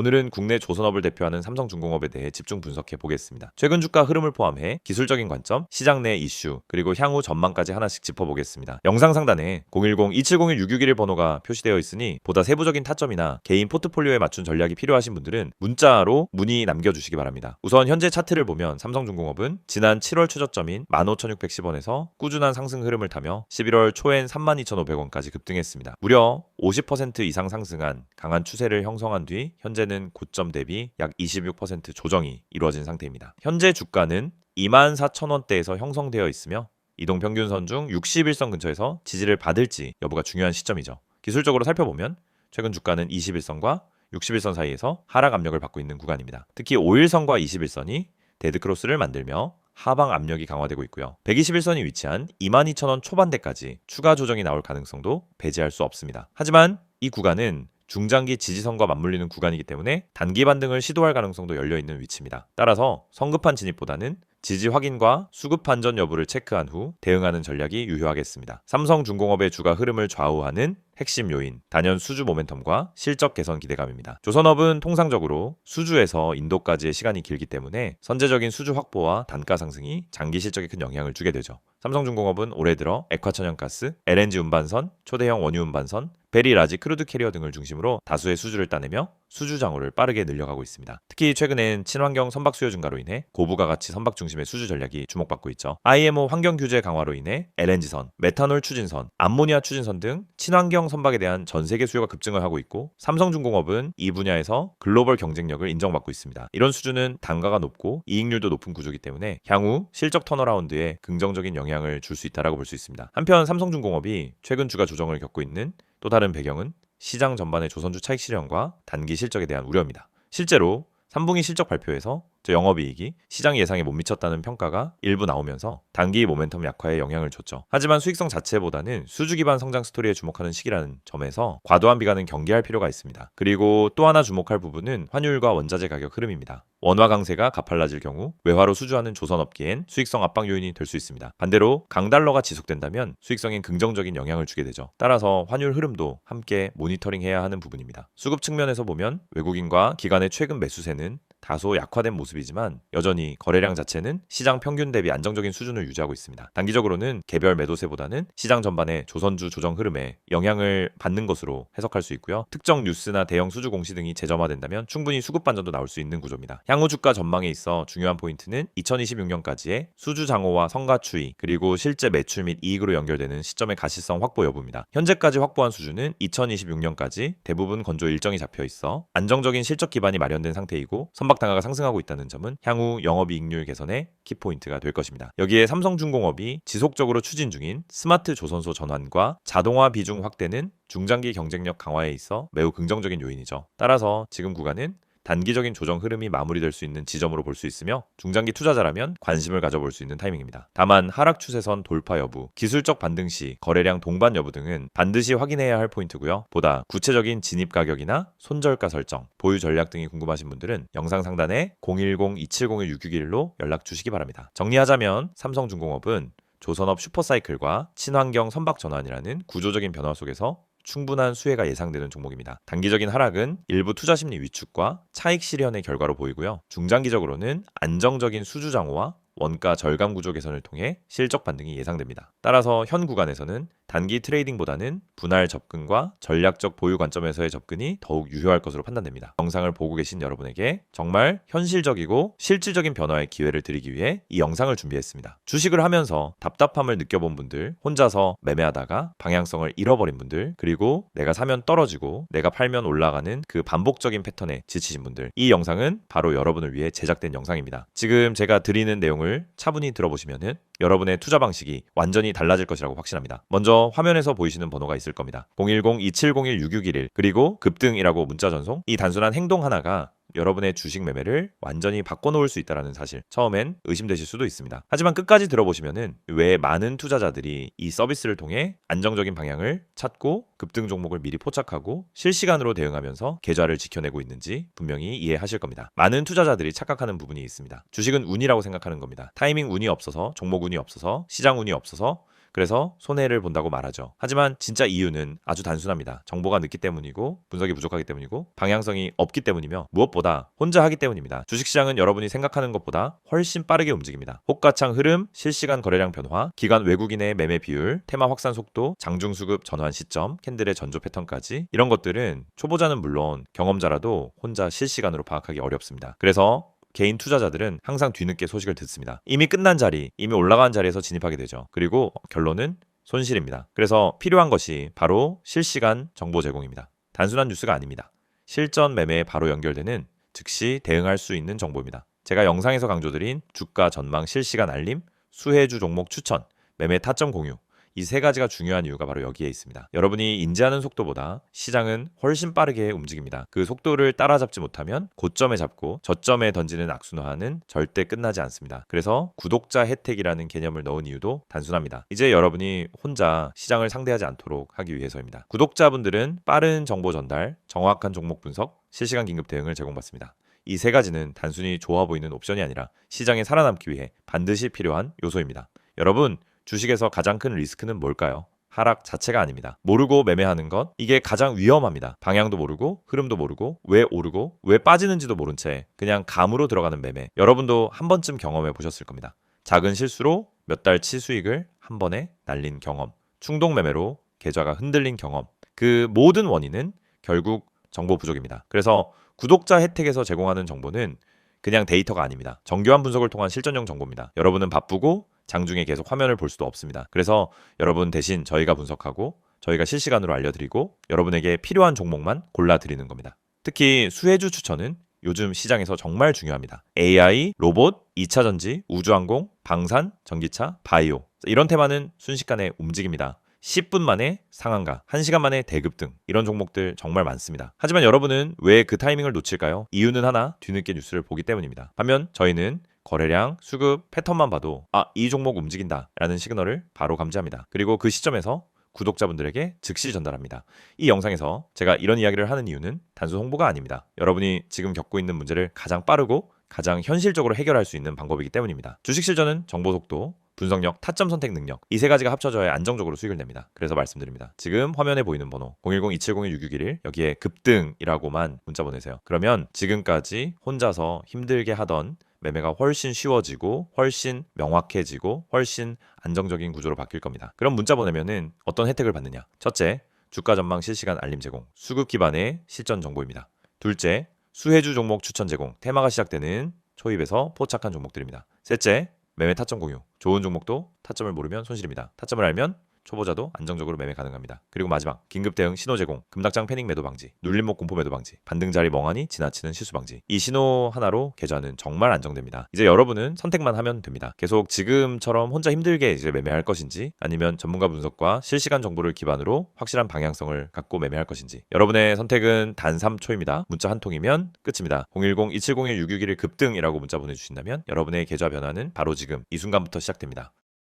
오늘은 국내 조선업을 대표하는 삼성중공업에 대해 집중 분석해 보겠습니다. 최근 주가 흐름을 포함해 기술적인 관점, 시장 내 이슈, 그리고 향후 전망까지 하나씩 짚어보겠습니다. 영상 상단에 010-2701-6611 번호가 표시되어 있으니 보다 세부적인 타점이나 개인 포트폴리오에 맞춘 전략이 필요하신 분들은 문자로 문의 남겨주시기 바랍니다. 우선 현재 차트를 보면 삼성중공업은 지난 7월 최저점인 15,610원에서 꾸준한 상승 흐름을 타며 11월 초엔 32,500원까지 급등했습니다. 무려 50% 이상 상승한 강한 추세를 형성한 뒤 현재는 고점 대비 약 26% 조정이 이루어진 상태입니다. 현재 주가는 24,000원대에서 형성되어 있으며 이동평균선 중 61선 근처에서 지지를 받을지 여부가 중요한 시점이죠. 기술적으로 살펴보면 최근 주가는 21선과 61선 사이에서 하락 압력을 받고 있는 구간입니다. 특히 5일선과 21선이 데드크로스를 만들며 하방 압력이 강화되고 있고요. 121선이 위치한 22,000원 초반대까지 추가 조정이 나올 가능성도 배제할 수 없습니다. 하지만 이 구간은 중장기 지지선과 맞물리는 구간이기 때문에 단기 반등을 시도할 가능성도 열려있는 위치입니다. 따라서 성급한 진입보다는 지지 확인과 수급 반전 여부를 체크한 후 대응하는 전략이 유효하겠습니다. 삼성중공업의 주가 흐름을 좌우하는 핵심 요인, 단연 수주 모멘텀과 실적 개선 기대감입니다. 조선업은 통상적으로 수주에서 인도까지의 시간이 길기 때문에 선제적인 수주 확보와 단가 상승이 장기 실적에 큰 영향을 주게 되죠. 삼성중공업은 올해 들어 액화천연가스, LNG 운반선, 초대형 원유 운반선, 베리라지 크루드 캐리어 등을 중심으로 다수의 수주를 따내며 수주 장호를 빠르게 늘려가고 있습니다. 특히 최근엔 친환경 선박 수요 증가로 인해 고부가 가치 선박 중심의 수주 전략이 주목받고 있죠. IMO 환경 규제 강화로 인해 LNG선, 메탄올 추진선, 암모니아 추진선 등 친환경 선박에 대한 전 세계 수요가 급증을 하고 있고 삼성중공업은 이 분야에서 글로벌 경쟁력을 인정받고 있습니다. 이런 수주는 단가가 높고 이익률도 높은 구조이기 때문에 향후 실적 턴어라운드에 긍정적인 영향을 줄 수 있다고 볼 수 있습니다. 한편 삼성중공업이 최근 주가 조정을 겪고 있는 또 다른 배경은 시장 전반의 조선주 차익 실현과 단기 실적에 대한 우려입니다. 실제로 3분기 실적 발표에서 영업이익이 시장 예상에 못 미쳤다는 평가가 일부 나오면서 단기 모멘텀 약화에 영향을 줬죠. 하지만 수익성 자체보다는 수주 기반 성장 스토리에 주목하는 시기라는 점에서 과도한 비관은 경계할 필요가 있습니다. 그리고 또 하나 주목할 부분은 환율과 원자재 가격 흐름입니다. 원화 강세가 가팔라질 경우 외화로 수주하는 조선업계엔 수익성 압박 요인이 될 수 있습니다. 반대로 강달러가 지속된다면 수익성엔 긍정적인 영향을 주게 되죠. 따라서 환율 흐름도 함께 모니터링해야 하는 부분입니다. 수급 측면에서 보면 외국인과 기관의 최근 매수세는 다소 약화된 모습이지만 여전히 거래량 자체는 시장 평균 대비 안정적인 수준을 유지하고 있습니다. 단기적으로는 개별 매도세보다는 시장 전반의 조선주 조정 흐름에 영향을 받는 것으로 해석할 수 있고요. 특정 뉴스나 대형 수주 공시 등이 재점화된다면 충분히 수급 반전도 나올 수 있는 구조입니다. 향후 주가 전망에 있어 중요한 포인트는 2026년까지의 수주 장호와 성과 추이 그리고 실제 매출 및 이익으로 연결되는 시점의 가시성 확보 여부입니다. 현재까지 확보한 수주는 2026년까지 대부분 건조 일정이 잡혀 있어 안정적인 실적 기반이 마련된 상태이고 선박 단가가 상승하고 있다는 점은 향후 영업이익률 개선의 키포인트가 될 것입니다. 여기에 삼성중공업이 지속적으로 추진 중인 스마트 조선소 전환과 자동화 비중 확대는 중장기 경쟁력 강화에 있어 매우 긍정적인 요인이죠. 따라서 지금 구간은 단기적인 조정 흐름이 마무리될 수 있는 지점으로 볼 수 있으며 중장기 투자자라면 관심을 가져볼 수 있는 타이밍입니다. 다만 하락 추세선 돌파 여부, 기술적 반등 시 거래량 동반 여부 등은 반드시 확인해야 할 포인트고요. 보다 구체적인 진입 가격이나 손절가 설정, 보유 전략 등이 궁금하신 분들은 영상 상단에 010-2701-6611로 연락 주시기 바랍니다. 정리하자면 삼성중공업은 조선업 슈퍼사이클과 친환경 선박 전환이라는 구조적인 변화 속에서 충분한 수혜가 예상되는 종목입니다. 단기적인 하락은 일부 투자 심리 위축과 차익 실현의 결과로 보이고요. 중장기적으로는 안정적인 수주 장호와 원가 절감 구조 개선을 통해 실적 반등이 예상됩니다. 따라서 현 구간에서는 단기 트레이딩보다는 분할 접근과 전략적 보유 관점에서의 접근이 더욱 유효할 것으로 판단됩니다. 영상을 보고 계신 여러분에게 정말 현실적이고 실질적인 변화의 기회를 드리기 위해 이 영상을 준비했습니다. 주식을 하면서 답답함을 느껴본 분들, 혼자서 매매하다가 방향성을 잃어버린 분들, 그리고 내가 사면 떨어지고 내가 팔면 올라가는 그 반복적인 패턴에 지치신 분들, 이 영상은 바로 여러분을 위해 제작된 영상입니다. 지금 제가 드리는 내용을 차분히 들어보시면은 여러분의 투자 방식이 완전히 달라질 것이라고 확신합니다. 먼저 화면에서 보이시는 번호가 있을 겁니다. 010-2701-6611 그리고 급등이라고 문자 전송. 이 단순한 행동 하나가 여러분의 주식 매매를 완전히 바꿔놓을 수 있다는 사실, 처음엔 의심되실 수도 있습니다. 하지만 끝까지 들어보시면은 왜 많은 투자자들이 이 서비스를 통해 안정적인 방향을 찾고 급등 종목을 미리 포착하고 실시간으로 대응하면서 계좌를 지켜내고 있는지 분명히 이해하실 겁니다. 많은 투자자들이 착각하는 부분이 있습니다. 주식은 운이라고 생각하는 겁니다. 타이밍 운이 없어서, 종목 운이 없어서, 시장 운이 없어서 그래서 손해를 본다고 말하죠. 하지만 진짜 이유는 아주 단순합니다. 정보가 늦기 때문이고 분석이 부족하기 때문이고 방향성이 없기 때문이며 무엇보다 혼자 하기 때문입니다. 주식시장은 여러분이 생각하는 것보다 훨씬 빠르게 움직입니다. 호가창 흐름, 실시간 거래량 변화, 기관 외국인의 매매 비율, 테마 확산 속도, 장중 수급 전환 시점, 캔들의 전조 패턴까지 이런 것들은 초보자는 물론 경험자라도 혼자 실시간으로 파악하기 어렵습니다. 그래서 개인 투자자들은 항상 뒤늦게 소식을 듣습니다. 이미 끝난 자리, 이미 올라간 자리에서 진입하게 되죠. 그리고 결론은 손실입니다. 그래서 필요한 것이 바로 실시간 정보 제공입니다. 단순한 뉴스가 아닙니다. 실전 매매에 바로 연결되는 즉시 대응할 수 있는 정보입니다. 제가 영상에서 강조드린 주가 전망 실시간 알림, 수혜주 종목 추천, 매매 타점 공유, 이 세 가지가 중요한 이유가 바로 여기에 있습니다. 여러분이 인지하는 속도보다 시장은 훨씬 빠르게 움직입니다. 그 속도를 따라잡지 못하면 고점에 잡고 저점에 던지는 악순환은 절대 끝나지 않습니다. 그래서 구독자 혜택이라는 개념을 넣은 이유도 단순합니다. 이제 여러분이 혼자 시장을 상대하지 않도록 하기 위해서입니다. 구독자분들은 빠른 정보 전달, 정확한 종목 분석, 실시간 긴급 대응을 제공받습니다. 이 세 가지는 단순히 좋아 보이는 옵션이 아니라 시장에 살아남기 위해 반드시 필요한 요소입니다. 여러분, 주식에서 가장 큰 리스크는 뭘까요? 하락 자체가 아닙니다. 모르고 매매하는 것, 이게 가장 위험합니다. 방향도 모르고 흐름도 모르고 왜 오르고 왜 빠지는지도 모른 채 그냥 감으로 들어가는 매매. 여러분도 한 번쯤 경험해 보셨을 겁니다. 작은 실수로 몇 달치 수익을 한 번에 날린 경험, 충동 매매로 계좌가 흔들린 경험. 그 모든 원인은 결국 정보 부족입니다. 그래서 구독자 혜택에서 제공하는 정보는 그냥 데이터가 아닙니다. 정교한 분석을 통한 실전용 정보입니다. 여러분은 바쁘고 장중에 계속 화면을 볼 수도 없습니다. 그래서 여러분 대신 저희가 분석하고 저희가 실시간으로 알려드리고 여러분에게 필요한 종목만 골라드리는 겁니다. 특히 수혜주 추천은 요즘 시장에서 정말 중요합니다. AI, 로봇, 2차 전지, 우주항공, 방산, 전기차, 바이오 이런 테마는 순식간에 움직입니다. 10분 만에 상한가, 1시간 만에 대급등 이런 종목들 정말 많습니다. 하지만 여러분은 왜 그 타이밍을 놓칠까요? 이유는 하나, 뒤늦게 뉴스를 보기 때문입니다. 반면 저희는 거래량, 수급, 패턴만 봐도 이 종목 움직인다 라는 시그널을 바로 감지합니다. 그리고 그 시점에서 구독자분들에게 즉시 전달합니다. 이 영상에서 제가 이런 이야기를 하는 이유는 단순 홍보가 아닙니다. 여러분이 지금 겪고 있는 문제를 가장 빠르고 가장 현실적으로 해결할 수 있는 방법이기 때문입니다. 주식 실전은 정보 속도, 분석력, 타점 선택 능력 이 세 가지가 합쳐져야 안정적으로 수익을 냅니다. 그래서 말씀드립니다. 지금 화면에 보이는 번호 010-2701-6611 여기에 급등이라고만 문자 보내세요. 그러면 지금까지 혼자서 힘들게 하던 매매가 훨씬 쉬워지고 훨씬 명확해지고 훨씬 안정적인 구조로 바뀔 겁니다. 그럼 문자 보내면은 어떤 혜택을 받느냐? 첫째, 주가 전망 실시간 알림 제공, 수급 기반의 실전 정보입니다. 둘째, 수혜주 종목 추천 제공, 테마가 시작되는 초입에서 포착한 종목들입니다. 셋째, 매매 타점 공유, 좋은 종목도 타점을 모르면 손실입니다. 타점을 알면 초보자도 안정적으로 매매 가능합니다. 그리고 마지막, 긴급 대응 신호 제공, 금닥장 패닉 매도 방지, 눌림목 공포 매도 방지, 반등 자리 멍하니 지나치는 실수 방지. 이 신호 하나로 계좌는 정말 안정됩니다. 이제 여러분은 선택만 하면 됩니다. 계속 지금처럼 혼자 힘들게 이제 매매할 것인지 아니면 전문가 분석과 실시간 정보를 기반으로 확실한 방향성을 갖고 매매할 것인지 여러분의 선택은 단 3초입니다. 문자 한 통이면 끝입니다. 010-2701-661 급등이라고 문자 보내주신다면 여러분의 계좌 변화는 바로 지금 이 순간부터 시작됩니다.